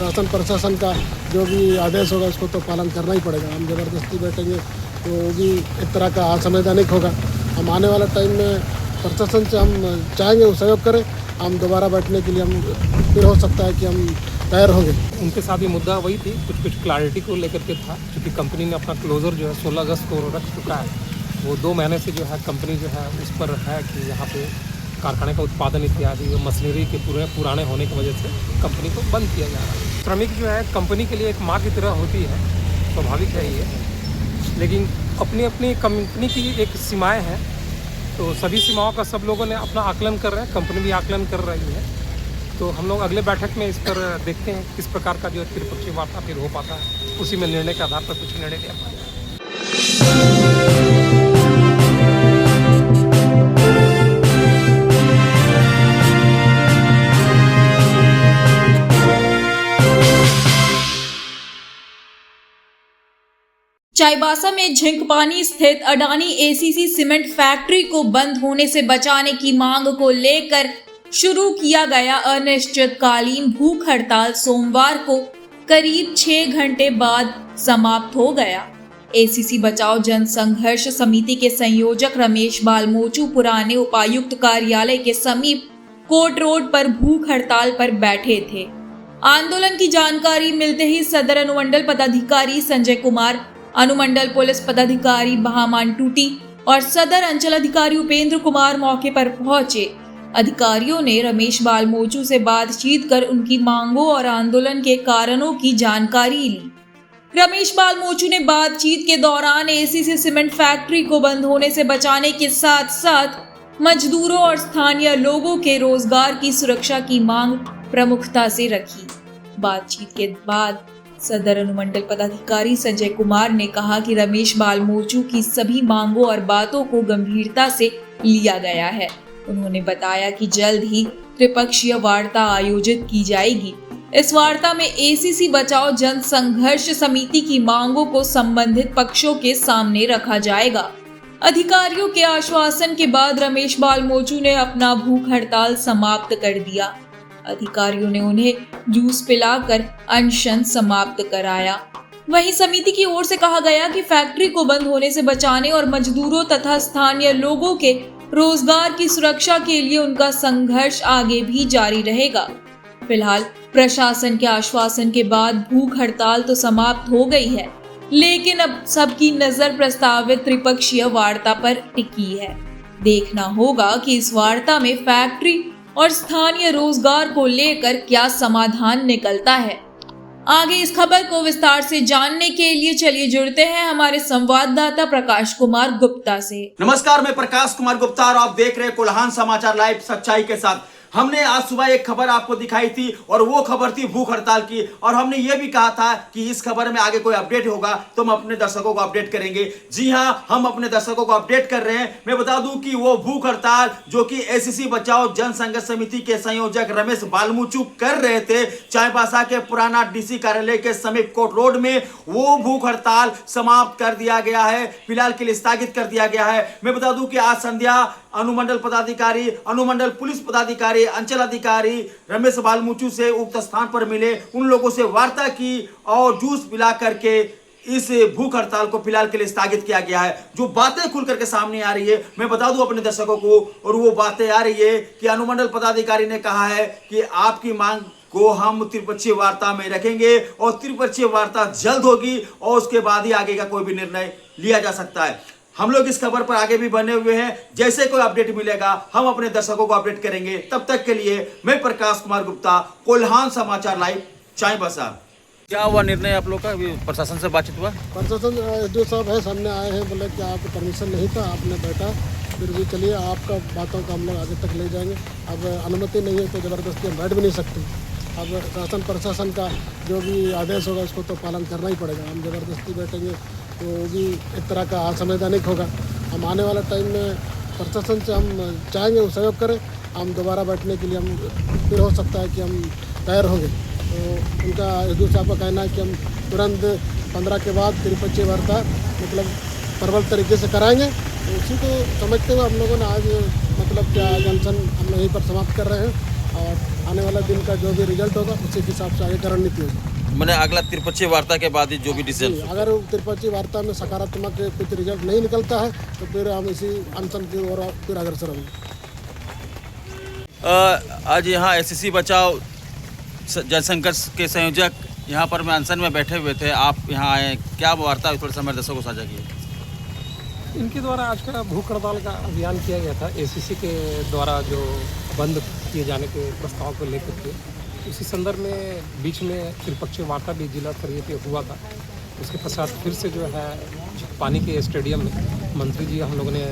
शासन प्रशासन का जो भी आदेश होगा उसको तो पालन करना ही पड़ेगा। हम ज़बरदस्ती बैठेंगे तो वो भी एक तरह का असंवैधानिक होगा। हम आने वाला टाइम में प्रशासन से हम चाहेंगे वो सहयोग करें। हम दोबारा बैठने के लिए हम फिर हो सकता है कि हम तैयार होंगे। उनके साथ भी मुद्दा वही थी, कुछ क्लैरिटी को लेकर के था, क्योंकि कंपनी ने अपना क्लोजर जो है 16 अगस्त को रख चुका है। वो 2 महीने से जो है कंपनी जो है उस पर है कि यहाँ पे कारखाने का उत्पादन इत्यादि मशीनरी के पुराने होने की वजह से कंपनी को बंद किया जा रहा है। श्रमिक जो है कंपनी के लिए एक माँ की तरह होती है, स्वाभाविक है ये, लेकिन अपनी अपनी कंपनी की एक सीमाएँ हैं, तो सभी सीमाओं का सब लोगों ने अपना आकलन कर रहे हैं, कंपनी भी आकलन कर रही है। तो हम लोग अगले बैठक में इस पर देखते हैं किस प्रकार का जो त्रिपक्षीय वार्ता फिर हो पाता है, उसी में निर्णय के आधार पर कुछ निर्णय लिया पाएगा। चाईबासा में झिंकपानी स्थित अडानी एसीसी सीमेंट फैक्ट्री को बंद होने से बचाने की मांग को लेकर शुरू किया गया अनिश्चितकालीन भूख हड़ताल सोमवार को करीब 6 घंटे बाद समाप्त हो गया। एसीसी बचाओ जन संघर्ष समिति के संयोजक रमेश बालमोचू पुराने उपायुक्त कार्यालय के समीप कोर्ट रोड पर भूख हड़ताल पर बैठे थे। आंदोलन की जानकारी मिलते ही सदर अनुमंडल पदाधिकारी संजय कुमार, अनुमंडल पुलिस पदाधिकारी बहामान टूटी और सदर अंचल अधिकारी उपेंद्र कुमार मौके पर पहुंचे। अधिकारियों ने रमेश बालमोचू से बातचीत कर उनकी मांगों और आंदोलन के कारणों की जानकारी ली। रमेश बालमोचू ने बातचीत के दौरान एसीसी सीमेंट फैक्ट्री को बंद होने से बचाने के साथ साथ मजदूरों और स्थानीय लोगों के रोजगार की सुरक्षा की मांग प्रमुखता से रखी। बातचीत के बाद सदर अनुमंडल पदाधिकारी संजय कुमार ने कहा कि रमेश बालमोचू की सभी मांगों और बातों को गंभीरता से लिया गया है। उन्होंने बताया कि जल्द ही त्रिपक्षीय वार्ता आयोजित की जाएगी। इस वार्ता में एसीसी बचाओ जन संघर्ष समिति की मांगों को संबंधित पक्षों के सामने रखा जाएगा। अधिकारियों के आश्वासन के बाद रमेश बालमोचू ने अपना भूख हड़ताल समाप्त कर दिया। अधिकारियों ने उन्हें जूस पिलाकर अनशन समाप्त कराया। वहीं समिति की ओर से कहा गया कि फैक्ट्री को बंद होने से बचाने और मजदूरों तथा स्थानीय लोगों के रोजगार की सुरक्षा के लिए उनका संघर्ष आगे भी जारी रहेगा। फिलहाल प्रशासन के आश्वासन के बाद भूख हड़ताल तो समाप्त हो गई है, लेकिन अब सबकी नजर प्रस्तावित त्रिपक्षीय वार्ता पर टिकी है। देखना होगा कि इस वार्ता में फैक्ट्री और स्थानीय रोजगार को लेकर क्या समाधान निकलता है। आगे इस खबर को विस्तार से जानने के लिए चलिए जुड़ते हैं हमारे संवाददाता प्रकाश कुमार गुप्ता से। नमस्कार, मैं प्रकाश कुमार गुप्ता और आप देख रहे हैं कोल्हान समाचार लाइव सच्चाई के साथ। हमने आज सुबह एक खबर आपको दिखाई थी और वो खबर थी भूख हड़ताल की, और हमने ये भी कहा था कि इस खबर में आगे कोई अपडेट होगा तो हम अपने दर्शकों को अपडेट करेंगे। जी हां, हम अपने दर्शकों को अपडेट कर रहे हैं। मैं बता दूं कि वो भूख हड़ताल जो कि एसीसी बचाओ जन संघर्ष समिति के संयोजक रमेश बालमोचू कर रहे थे चाईबासा के पुराना डीसी कार्यालय के समीप कोर्ट रोड में, वो भूख हड़ताल समाप्त कर दिया गया है, फिलहाल के लिए स्थगित कर दिया गया है। मैं बता दूं कि आज संध्या अनुमंडल पदाधिकारी, अनुमंडल पुलिस पदाधिकारी, अंचल अधिकारी रमेश बालमोचू से उक्त स्थान पर मिले, उन लोगों से वार्ता की और जूस पिला करके इस भूख हड़ताल को फिलहाल के लिए स्थगित किया गया है। जो बातें खुल करके सामने आ रही है मैं बता दूं अपने दर्शकों को, और वो बातें आ रही है कि अनुमंडल पदाधिकारी ने कहा है कि आपकी मांग को हम त्रिपक्षीय वार्ता में रखेंगे और त्रिपक्षीय वार्ता जल्द होगी और उसके बाद ही आगे का कोई भी निर्णय लिया जा सकता है। हम लोग इस खबर पर आगे भी बने हुए हैं, जैसे कोई अपडेट मिलेगा हम अपने दर्शकों को अपडेट करेंगे। तब तक के लिए मैं प्रकाश कुमार गुप्ता, कोल्हान समाचार लाइव, चाईबासा। क्या हुआ निर्णय आप लोग का? प्रशासन से बातचीत हुआ? प्रशासन जो साहब है सामने आए हैं, बोले कि आपको परमिशन नहीं था, आपने बैठा, फिर भी चलिए आपका बातों का हम लोग आगे तक ले जाएंगे। अब अनुमति नहीं है तो ज़बरदस्ती हम बैठ भी नहीं सकते। अब शासन प्रशासन का जो भी आदेश होगा उसको तो पालन करना ही पड़ेगा। हम ज़बरदस्ती बैठेंगे तो वो भी एक तरह का असंवैधानिक होगा। हम आने वाला टाइम में प्रशासन से हम चाहेंगे वो सहयोग करें। हम दोबारा बैठने के लिए हम फिर हो सकता है कि हम तैयार होंगे। तो उनका यदू साहब का कहना है कि हम तुरंत 15 के बाद त्रिपक्षीय वार्ता मतलब प्रबल तरीके से कराएंगे। तो उसी को समझते हुए हम लोगों ने आज मतलब क्या अनशन हम यहीं पर समाप्त कर रहे हैं और आने वाला दिन का जो भी रिजल्ट होगा उसी के हिसाब से आगे रणनीति होगी। मैंने अगला त्रिपक्षीय वार्ता के बाद ही जो भी डिसीजन। अगर त्रिपक्षीय वार्ता में सकारात्मक कुछ रिजल्ट नहीं निकलता है तो फिर हम इसी अनशन की ओर फिर अग्रसर होंगे। आज यहाँ एससीसी बचाओ जनसंघर्ष के संयोजक यहाँ पर मैं अनशन में बैठे हुए थे, आप यहाँ आए, क्या वार्ता हुई, थोड़ा सा मेरे दर्शकों को साझा किए। इनके द्वारा आज का भूख हड़ताल का अभियान किया गया था एसीसी के द्वारा जो बंद किए जाने के प्रस्ताव को लेकर के। उसी संदर्भ में बीच में त्रिपक्षीय वार्ता भी जिला स्तरीय पे हुआ था। उसके पश्चात फिर से जो है पानी के स्टेडियम में मंत्री जी हम लोगों ने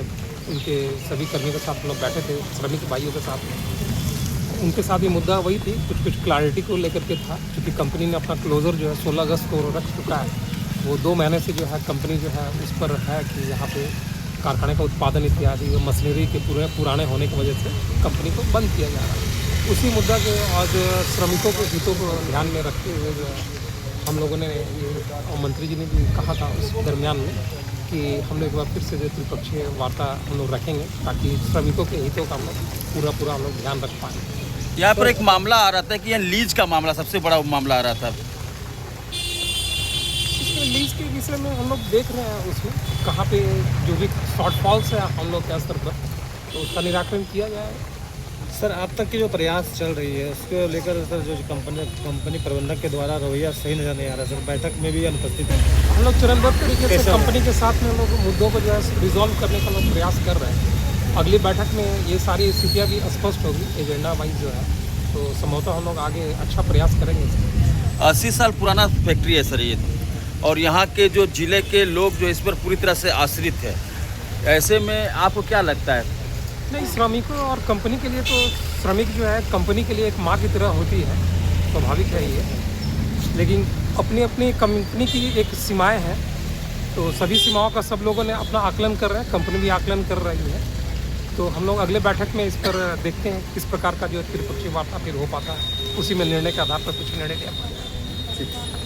उनके सभी कर्मियों के साथ हम लोग बैठे थे, श्रमिक भाइयों के साथ। उनके साथ ही मुद्दा वही थी, कुछ क्लैरिटी को लेकर के था, क्योंकि कंपनी ने अपना क्लोज़र जो है 16 अगस्त को रख चुका है। वो 2 महीने से जो है कंपनी जो है उस पर है कि यहाँ पे कारखाने का उत्पादन इत्यादि मशीनरी के पुराने होने की वजह से कंपनी को बंद किया जा रहा है। उसी मुद्दा के आज श्रमिकों के हितों को ध्यान में रखते हुए जो है हम लोगों ने और मंत्री जी ने भी कहा था उस दरमियान में कि हम लोग एक बार फिर से जो त्रिपक्षीय वार्ता हम लोग रखेंगे ताकि श्रमिकों के हितों का हम लोग पूरा हम लोग ध्यान रख पाएँ। यहाँ पर एक मामला आ रहा था कि यह लीज का मामला सबसे बड़ा मामला आ रहा था। लीज के विषय में हम लोग देख रहे हैं उसमें कहाँ पे जो भी शॉर्टफॉल्स है हम लोग के स्तर पर, तो उसका निराकरण किया जाए। सर अब तक की जो प्रयास चल रही है उसको लेकर सर जो कंपनी प्रबंधक के द्वारा रवैया सही नजर नहीं आ रहा सर, बैठक में भी अनुपस्थित है। हम लोग चरणबद्ध तरीके से कंपनी के साथ में हम लोग मुद्दों को जो है रिजॉल्व करने का लोग प्रयास कर रहे हैं। अगली बैठक में ये सारी स्थितियाँ भी स्पष्ट होगी एजेंडा वाइज जो है, तो संभवतः हम लोग आगे अच्छा प्रयास करेंगे। 80 साल पुराना फैक्ट्री है सर ये, और यहाँ के जो जिले के लोग जो इस पर पूरी तरह से आश्रित है, ऐसे में आपको क्या लगता है? नहीं, श्रमिकों और कंपनी के लिए तो श्रमिक जो है कंपनी के लिए एक माँ की तरह होती है, स्वाभाविक है ये, लेकिन अपनी अपनी कंपनी की एक सीमाएं हैं, तो सभी सीमाओं का सब लोगों ने अपना आकलन कर रहे हैं, कंपनी भी आकलन कर रही है। तो हम लोग अगले बैठक में इस पर देखते हैं किस प्रकार का जो त्रिपक्षीय वार्ता फिर हो पाता है, उसी में निर्णय के आधार पर कुछ निर्णय लिया पाएगा।